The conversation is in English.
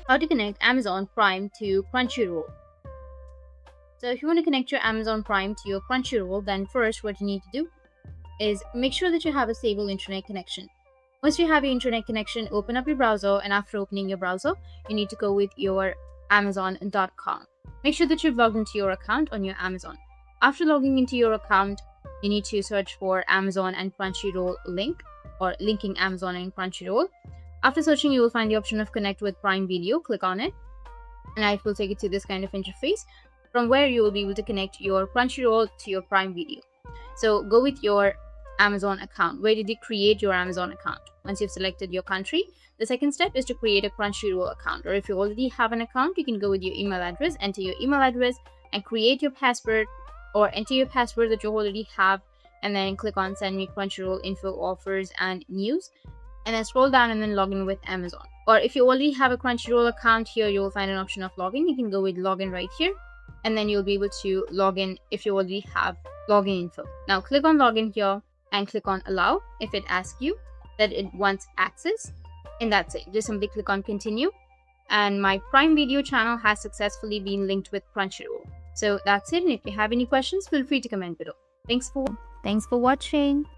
How to connect Amazon Prime to Crunchyroll. So if you want to connect your Amazon Prime to your Crunchyroll, then first what you need to do is make sure that you have a stable internet connection. Once you have your internet connection, open up your browser, and after opening your browser, you need to go with your Amazon.com. Make sure that you've logged into your account on your Amazon. After logging into your account, you need to search for Amazon and Crunchyroll link, or linking Amazon and Crunchyroll. After searching, you will find the option of connect with Prime Video. Click on it, and it will take you to this kind of interface from where you will be able to connect your Crunchyroll to your Prime Video. So go with your Amazon account. Where did you create your Amazon account? Once you've selected your country, the second step is to create a Crunchyroll account. Or if you already have an account, you can go with your email address, enter your email address, and create your password, or enter your password that you already have, and then click on send me Crunchyroll info, offers, and news, and then scroll down and then log in with Amazon. Or if you already have a Crunchyroll account, here you will find an option of login. You can go with login right here, and then you'll be able to log in if you already have login info. Now click on login here and click on allow if it asks you that it wants access, and that's it. Just simply click on continue, and my Prime Video channel has successfully been linked with Crunchyroll. So that's it, and if you have any questions, feel free to comment below. Thanks for watching.